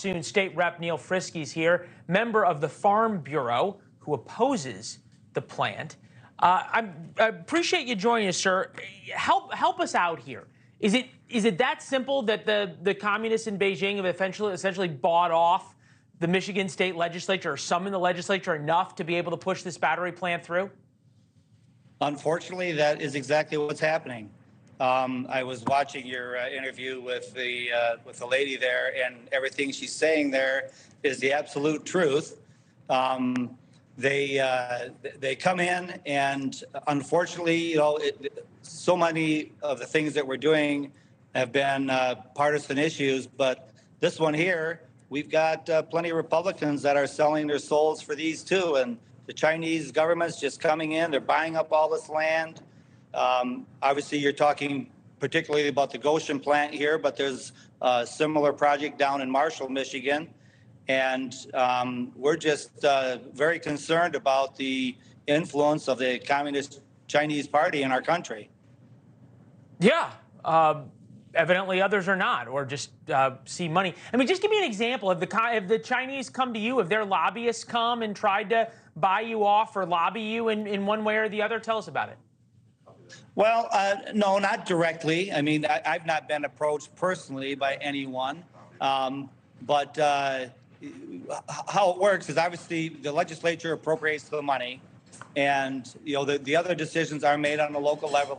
soon. State Rep Neil Friske is here, member of the Farm Bureau, who opposes the plant. I appreciate you joining us, sir. Help us out here. Is it that simple that the communists in Beijing have essentially bought off the Michigan State Legislature, or some in the legislature, enough to be able to push this battery plant through? Unfortunately, that is exactly what's happening. I was watching your interview with the lady there, and everything she's saying there is the absolute truth. They come in, and unfortunately, so many of the things that we're doing have been partisan issues. But this one here, we've got plenty of Republicans that are selling their souls for these too, and the Chinese government's just coming in. They're buying up all this land. Obviously, you're talking particularly about the Gotion plant here, but there's a similar project down in Marshall, Michigan. And we're just very concerned about the influence of the Communist Chinese Party in our country. Yeah. Evidently others are not, or just see money. I mean, just give me an example. Have the Chinese come to you? Have their lobbyists come and tried to buy you off or lobby you in one way or the other? Tell us about it. Well, no, not directly. I mean, I've not been approached personally by anyone. But how it works is obviously the legislature appropriates the money, and the other decisions are made on the local level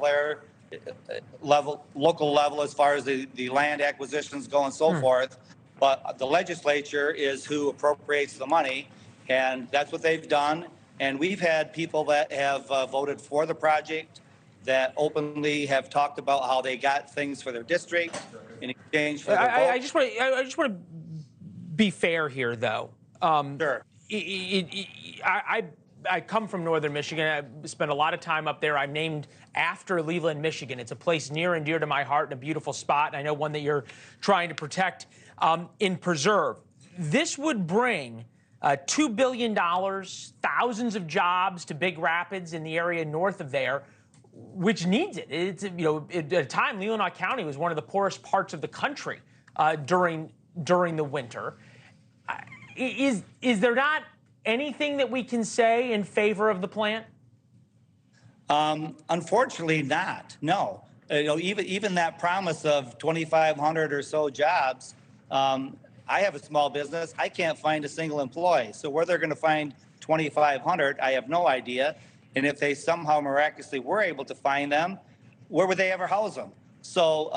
as far as the land acquisitions go and so forth. But the legislature is who appropriates the money, and that's what they've done. And we've had people that have voted for the project, that openly have talked about how they got things for their district in exchange for their vote. I just want to be fair here, though. Sure. I come from northern Michigan. I spent a lot of time up there. I'm named after Leland, Michigan. It's a place near and dear to my heart and a beautiful spot. And I know one that you're trying to protect and preserve. This would bring $2 billion, thousands of jobs to Big Rapids in the area north of there, which needs it. It's, at a time, Leelanau County was one of the poorest parts of the country during the winter. Is there not anything that we can say in favor of the plant? Unfortunately, not. No. Even that promise of 2,500 or so jobs. I have a small business. I can't find a single employee. So where they're going to find 2,500, I have no idea. And if they somehow miraculously were able to find them, where would they ever house them? So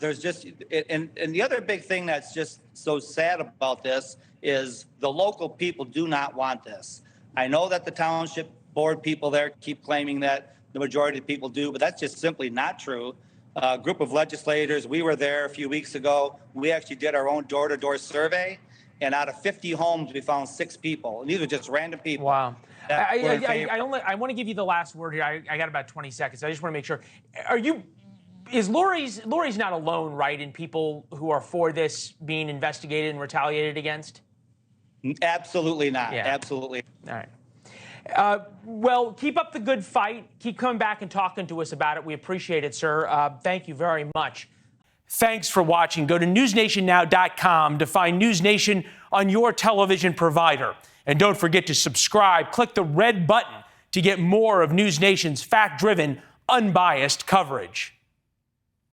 there's just, and the other big thing that's just so sad about this is the local people do not want this. I know that the township board people there keep claiming that the majority of people do, but that's just simply not true. A group of legislators, we were there a few weeks ago. We actually did our own door-to-door survey, and out of 50 homes, we found 6 people. And these are just random people. Wow. I want to give you the last word here. I got about 20 seconds. I just want to make sure. Is Lori's not alone, right, in people who are for this being investigated and retaliated against? Absolutely not. Yeah. Absolutely. All right. Well, keep up the good fight. Keep coming back and talking to us about it. We appreciate it, sir. Thank you very much. Thanks for watching. Go to newsnationnow.com to find NewsNation on your television provider. And don't forget to subscribe. Click the red button to get more of NewsNation's fact-driven, unbiased coverage.